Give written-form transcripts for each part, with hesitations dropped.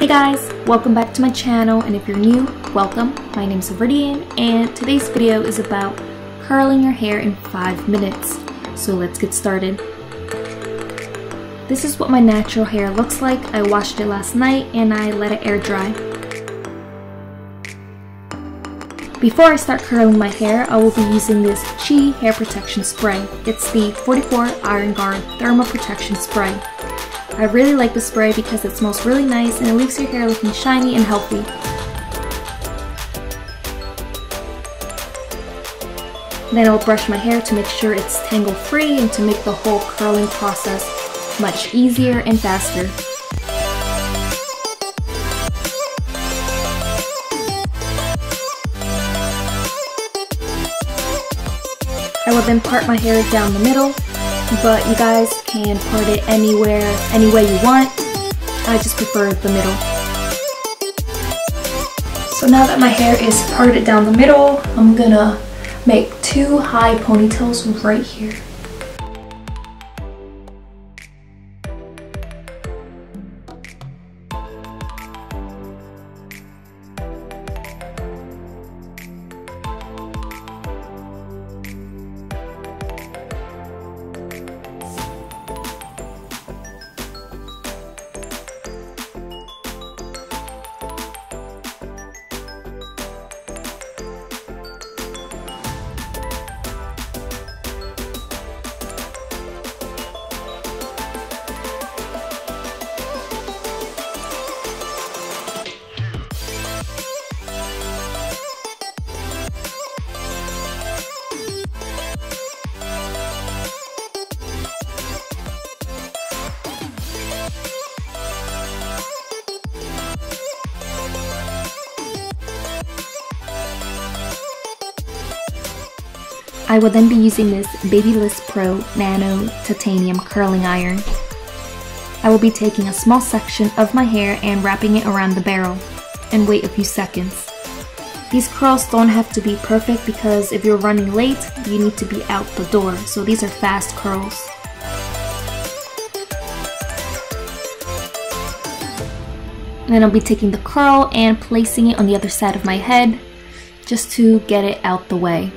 Hey guys, welcome back to my channel, and if you're new, welcome. My name is Viridian, and today's video is about curling your hair in 5 minutes. So let's get started. This is what my natural hair looks like. I washed it last night and I let it air dry. Before I start curling my hair, I will be using this Chi hair protection spray. It's the 44 Iron Guard Thermal Protection Spray. I really like the spray because it smells really nice and it leaves your hair looking shiny and healthy. Then I'll brush my hair to make sure it's tangle free and to make the whole curling process much easier and faster. I will then part my hair down the middle, but you guys can part it anywhere, any way you want. I just prefer the middle. So now that my hair is parted down the middle, I'm gonna make 2 high ponytails right here. I will then be using this Babyliss Pro Nano Titanium Curling Iron. I will be taking a small section of my hair and wrapping it around the barrel, and wait a few seconds. These curls don't have to be perfect because if you're running late, you need to be out the door, so these are fast curls. Then I'll be taking the curl and placing it on the other side of my head, just to get it out the way.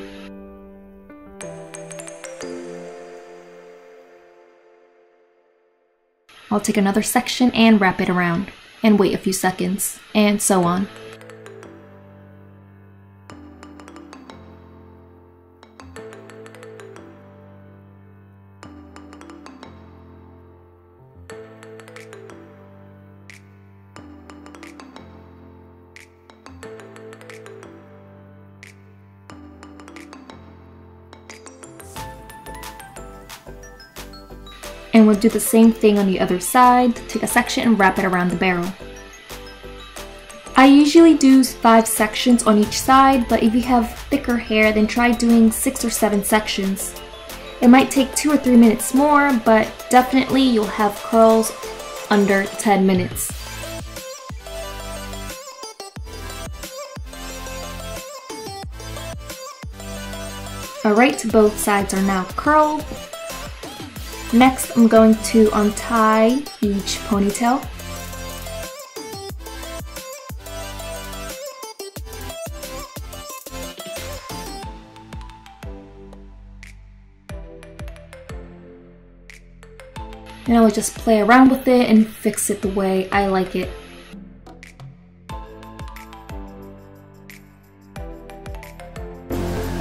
I'll take another section and wrap it around, and wait a few seconds, and so on. And we'll do the same thing on the other side. Take a section and wrap it around the barrel. I usually do 5 sections on each side, but if you have thicker hair, then try doing 6 or 7 sections. It might take 2 or 3 minutes more, but definitely you'll have curls under 10 minutes. Alright, both sides are now curled. Next, I'm going to untie each ponytail. And I will just play around with it and fix it the way I like it.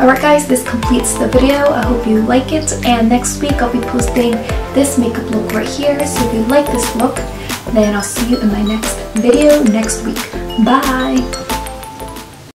Alright guys, this completes the video. I hope you like it, and next week I'll be posting this makeup look right here. So if you like this look, then I'll see you in my next video next week. Bye!